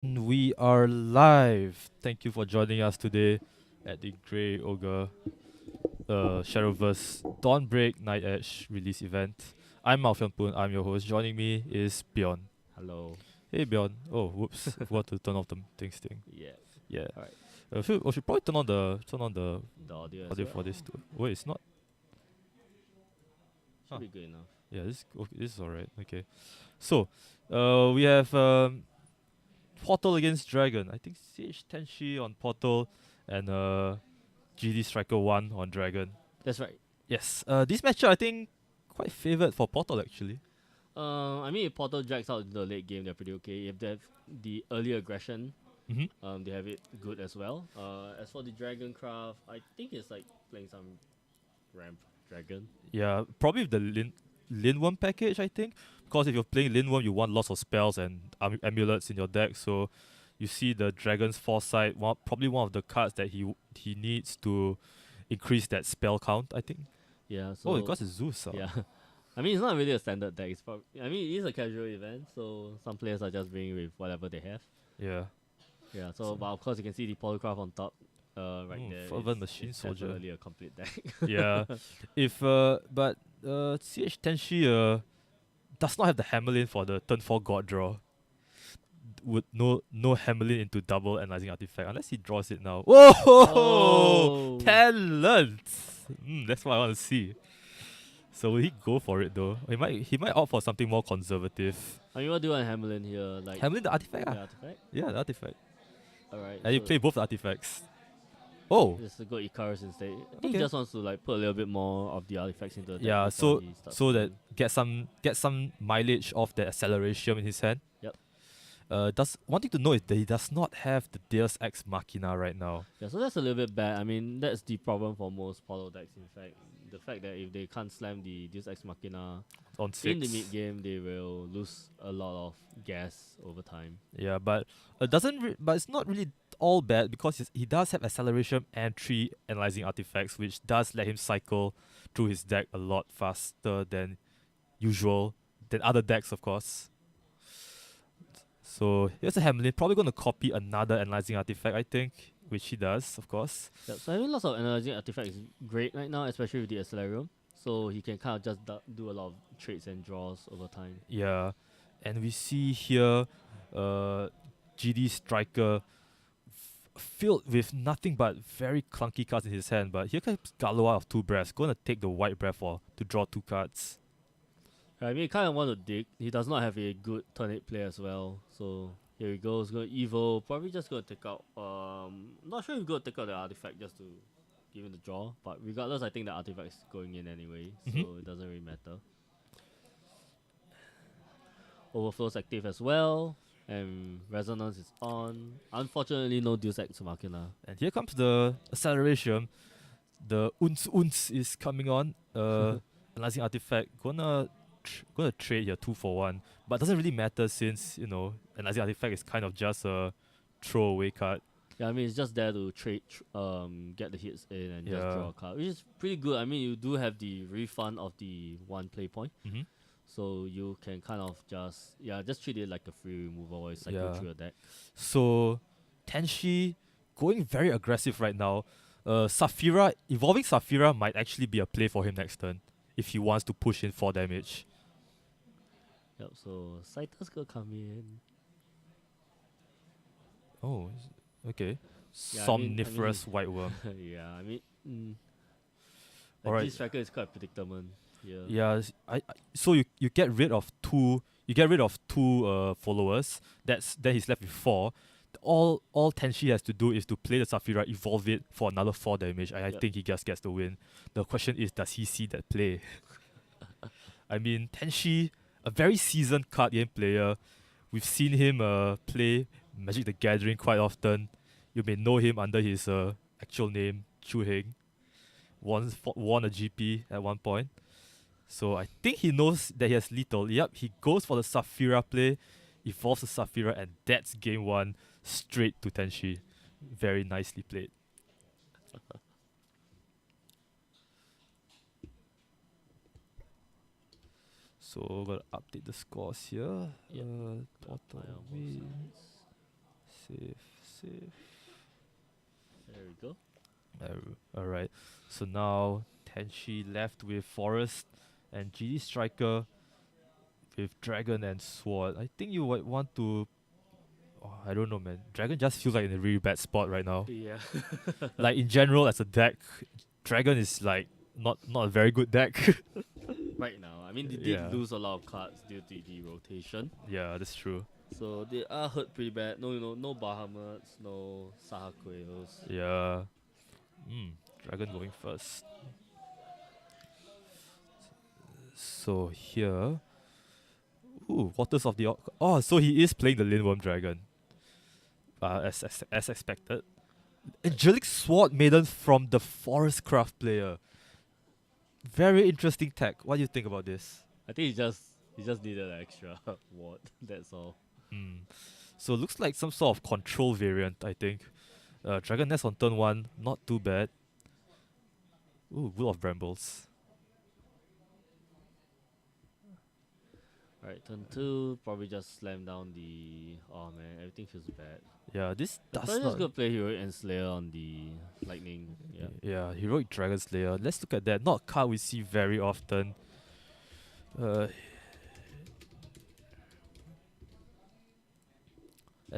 We are live. Thank you for joining us today at the Grey Ogre Shadowverse Dawnbreak Nightedge release event. I'm Malfion Poon, I'm your host. Joining me is Bjorn. Hello. Hey Bjorn. Oh, whoops. Forgot to turn off the things thing. Yeah. Yeah. All right. We should probably turn on the The audio as audio for well. this too. Wait, it's not. Should Huh. be good enough. Yeah, this is alright. Okay. So, we have Portal against Dragon. I think CH Tenshi on Portal and GD Striker 1 on Dragon. That's right. Yes, this matchup I think quite favored for Portal actually. I mean, if Portal drags out into the late game, they're pretty okay. If they have the early aggression, Mm-hmm. they have it good as well. As for the Dragon Craft, I think it's like playing some ramp dragon. Yeah, probably the Linworm package I think, because if you're playing Linworm, you want lots of spells and amulets in your deck. So you see the Dragon's Foresight, probably one of the cards that he needs to increase that spell count. I think. Yeah. Oh, So because it's Zeus. yeah. I mean, it's not really a standard deck. I mean, it is a casual event, so some players are just bringing with whatever they have. Yeah. Yeah. So, So, but of course, you can see the Polycraft on top. Right there. Fervent Machine It's Soldier. definitely a complete deck. Yeah. If but CH Tenshi does not have the Hamelin for the turn 4 God draw. Would no Hamelin into double analyzing artifact unless he draws it now. Whoa! Oh. Talent! That's what I want to see. So will he go for it though? He might opt for something more conservative. I mean, what do you want Hamelin here? Like Hamelin the artifact the ah. artifact? Yeah, the artifact. Alright, And you so play both the artifacts. Oh, just to go Icarus instead. I think he okay. just wants to like put a little bit more of the artifacts into the deck Yeah, before he starts so that playing. get some mileage off the acceleration in his hand. Yep. Does one thing to know is that he does not have the Deus Ex Machina right now. Yeah, so that's a little bit bad. I mean, that's the problem for most Polo decks, in fact. The fact that if they can't slam the Deus Ex Machina On in the 6. mid game, they will lose a lot of gas over time. Yeah, but but it's not really all bad because he does have acceleration and 3 analyzing artifacts, which does let him cycle through his deck a lot faster than usual, than other decks, of course. So here's a Hamlin, probably going to copy another analyzing artifact, I think, which he does, of course. Yep, so having lots of analyzing artifacts is great right now, especially with the Accelerium. So he can kind of just do a lot of trades and draws over time. Yeah, and we see here, GD Striker filled with nothing but very clunky cards in his hand. But here comes Galoa of 2 breaths, going to take the white breath to draw 2 cards. I mean, he kind of want to dig. He does not have a good turn 8 play as well. So here he goes. Going evil. Probably just going to take out. Not sure if he's going to take out the artifact just to give him the draw. But regardless, I think the artifact is going in anyway. So it doesn't really matter. Overflow's active as well. And Resonance is on. Unfortunately, no Deus Ex Machina. And here comes the acceleration. The Unz is coming on. Analyzing artifact. Gonna trade here 2 for 1. But doesn't really matter since, analyzing artifact is kind of just a throwaway card. Yeah, I mean, it's just there to trade, get the hits in and just Yeah. draw a card, which is pretty good. I mean, you do have the refund of the 1 play point. Mm-hmm. So you can kind of just treat it like a free removal or cycle Yeah. through your deck. So Tenshi going very aggressive right now. Evolving Saphira might actually be a play for him next turn if he wants to push in 4 damage. Yep, so Saita's gonna come in. Oh, okay. Yeah, Somniferous White Worm. yeah, I mean, Alright. this striker is quite predictable. Yeah. Yeah, so you get rid of 2. You get rid of 2 followers. Then he's left with 4. All Tenshi has to do is to play the Saphira, evolve it for another 4 damage. I think he just gets the win. The question is, does he see that play? I mean, Tenshi, a very seasoned card game player. We've seen him play Magic the Gathering quite often. You may know him under his actual name, Chu Heng. Won a GP at one point. So I think he knows that he has lethal. Yep, he goes for the Saphira play, evolves the Saphira, and that's game 1 straight to Tenshi. Very nicely played. So gotta update the scores here. Yep. Portal By almost wins. Save. There we go. Alright. So now Tenshi left with Forest and GD Striker with Dragon and Sword. I think you would want to. Oh, I don't know, man. Dragon just feels like in a really bad spot right now. Yeah. Like in general, as a deck, Dragon is like not a very good deck. Right now, I mean, they did Yeah. lose a lot of cards due to the rotation, Yeah, that's true. so they are hurt pretty bad. No Bahamut's, no Sahaqueos. Yeah. Dragon going first. So here. Ooh, Waters of the Oh, so he is playing the Lindworm Dragon. As expected. Angelic Sword Maiden from the Forest Craft player. Very interesting tech. What do you think about this? I think he just needed an extra ward. That's all. So looks like some sort of control variant, I think. Dragon Nest on turn 1, not too bad. Ooh, Will of Brambles. Alright, turn 2, probably just slam down the. Oh man, everything feels bad. Yeah, this does Probably just not. go play Heroic Enslayer on the Lightning. Yeah. Yeah, Heroic Dragon Slayer. Let's look at that. Not a card we see very often. And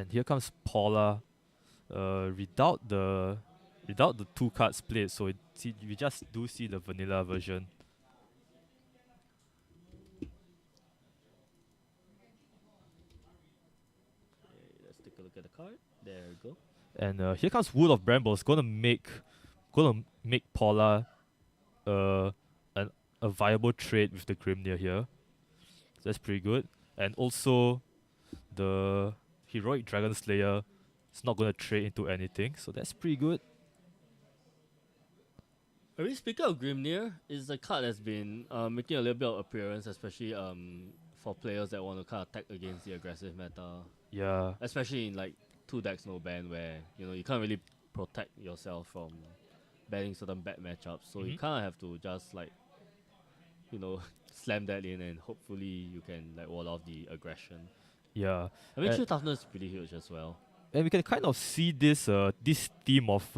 here comes Paula. Without the 2 cards played, so we just do see the vanilla version. Okay, let's take a look at the card. There we go. And here comes Wood of Brambles, gonna make Paula a viable trade with the Grimnir here. So that's pretty good. And also the Heroic Dragon Slayer is not gonna trade into anything, so that's pretty good. I mean, speaking of Grimnir, it's a card that's been making a little bit of appearance, especially for players that want to kind of attack against the aggressive meta. Yeah. Especially in like 2 decks no ban, where you can't really protect yourself from banning certain bad matchups. So you kind of have to just like slam that in, and hopefully you can like wall off the aggression. Yeah. I mean, true toughness is pretty huge as well. And we can kind of see this theme of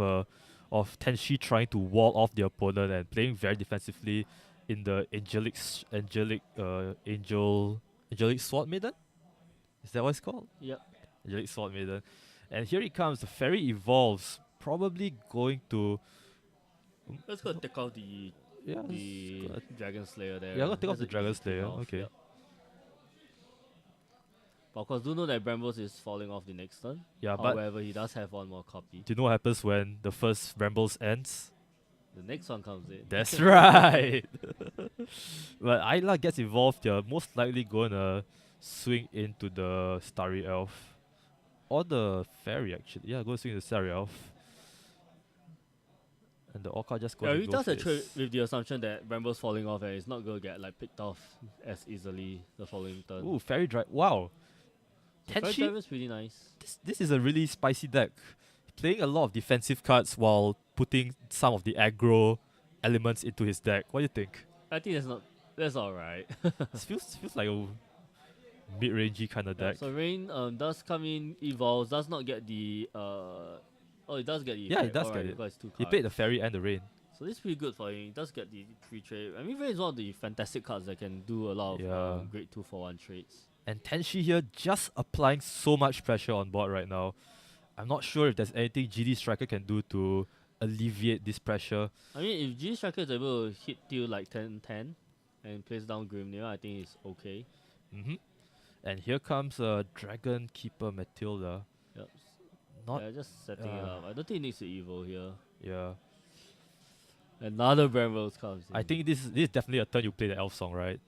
Tenshi trying to wall off the opponent and playing very defensively in the angelic Sword Maiden. Is that what it's called? Yep. Angelic Sword Maiden. And here it comes. The Fairy evolves. Probably going to. Let's go take out the Dragon Slayer there. Yeah, I'm gonna take off That's the an Dragon easy Slayer. take off, Okay. yep. But of course, do know that Brambles is falling off the next turn. Yeah, but However, he does have one more copy. do you know what happens when the first Brambles ends? The next one comes in. That's right. But Ayla gets involved. You're most likely gonna swing into the Starry Elf. Or the Fairy, actually. Yeah, go swing the Starry Elf. And the Orca just goes. Yeah, he does a trade with the assumption that Brambles falling off and it's not going to get like picked off as easily the following turn. Ooh, Fairy Drive. Wow. So Fairy Tenshi, Driver is pretty nice. this is a really spicy deck. Playing a lot of defensive cards while putting some of the aggro elements into his deck. What do you think? I think that's alright. This feels like a mid-rangey kind of deck. So Rain does come in, evolves, does not get the it does get the Yeah, he effect, does alright, get it. because it's 2 He cards. paid the Fairy and the Rain. So this is pretty good for him. He does get the free trade. I mean, Rain is one of the fantastic cards that can do a lot of great 2-for-1 trades. And Tenshi here just applying so much pressure on board right now. I'm not sure if there's anything GD Striker can do to alleviate this pressure. I mean, if G Striker is able to hit you like 10-10 and plays down Grimnir, I think it's okay. And here comes Dragon Keeper Matilda. Yep. Not Yeah, just setting it up. I don't think he needs to evil here. yeah. Another Brambles comes in. I think this is definitely a turn you play the Elf Song, right?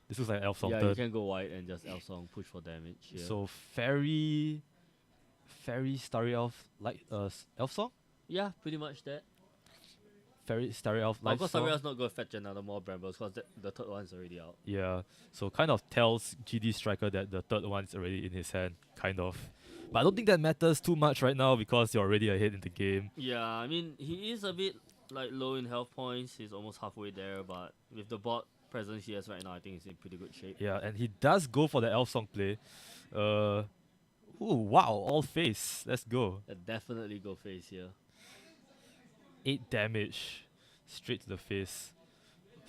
This looks like an Elf Song yeah, turn. you can go white and just Elf Song push for damage. Yeah. So Fairy Starry Elf like Elf Song? Yeah, pretty much that. Fairy Starry Elf Of Life course, Song. Saria's not going to fetch another more Brambles because the third one's already out. Yeah, so kind of tells GD Striker that the third one's already in his hand, kind of. But I don't think that matters too much right now because you're already ahead in the game. Yeah, I mean, he is a bit like low in health points. He's almost halfway there, but with the board presence he has right now, I think he's in pretty good shape. Yeah, and he does go for the Elf Song play. Ooh, wow, all face. Let's go. Definitely go face here. 8 damage straight to the face.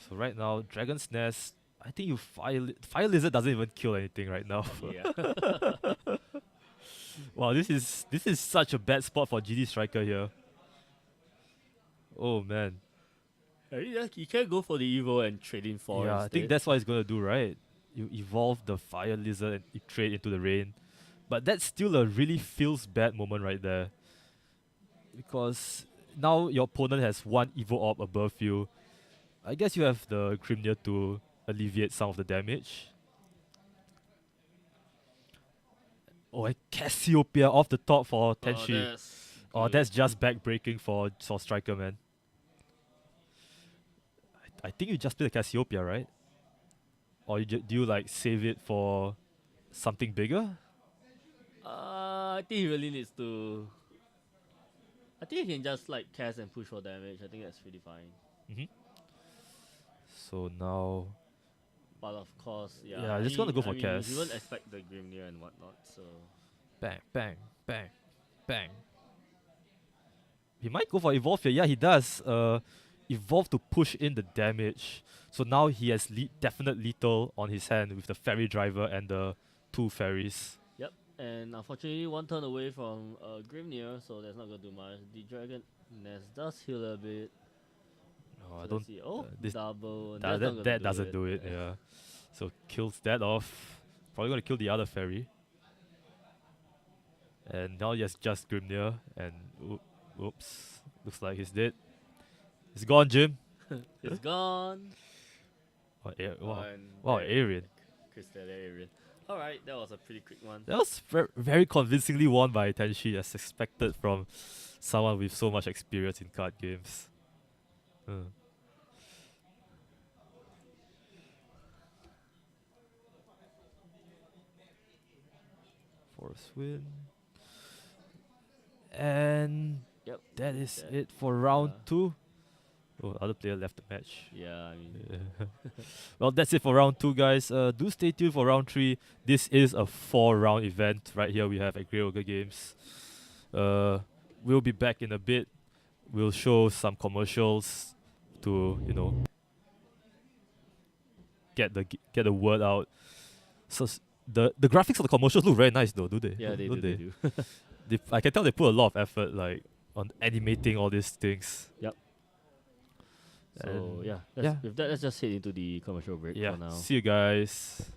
So right now, Dragon's Nest. I think you Fire Lizard doesn't even kill anything right now. Yeah. Wow, this is such a bad spot for GD Striker here. Oh man. You can go for the Evo and trade in 4 Yeah, I think instead. that's what he's gonna do, right? You evolve the Fire Lizard and you trade into the rain. But that's still a really feels bad moment right there. Because now your opponent has 1 Evo Orb above you. I guess you have the Grimnir to alleviate some of the damage. Oh, and Cassiopeia off the top for Tenshi. Oh, that's just backbreaking for Striker, man. I think you just play the Cassiopeia, right? Or do you like save it for something bigger? I think he really needs to. I think he can just like cast and push for damage. I think that's pretty fine. Mm-hmm. So now, But of course, yeah. Yeah, just gonna go for He cast. won't expect the Grimnir and whatnot. So bang, bang, bang, bang. He might go for evolve here. Yeah, he does. Evolve to push in the damage. So now he has definite lethal on his hand with the fairy driver and the 2 fairies. yep. And unfortunately, 1 turn away from Grimnir, so that's not gonna do much. The Dragon Nest does heal a bit. Oh, So I don't. let's see. Oh, This double. And that doesn't do it. Yeah. So kills that off. Probably gonna kill the other fairy. And now he has just Grimnir and oops. Looks like he's dead. He's gone, Jim. It's gone. Wow. And Wow, there- Arian. Crystalia Arian. Alright, that was a pretty quick one. That was very convincingly won by Tenshi, as expected from someone with so much experience in card games. Force win. And Yep. that is that. it for round Yeah. 2. Oh, other player left the match. Yeah, I mean, Yeah. Well, that's it for round 2, guys. Do stay tuned for round 3. This is a 4-round event. Right here we have at Grey Ogre Games. We'll be back in a bit. We'll show some commercials to, get the word out. So the graphics of the commercials look very nice though, do they? yeah, they Don't do. I can tell they put a lot of effort like on animating all these things. Yep. So And yeah, with that, let's just head into the commercial break yeah. for now. See you guys.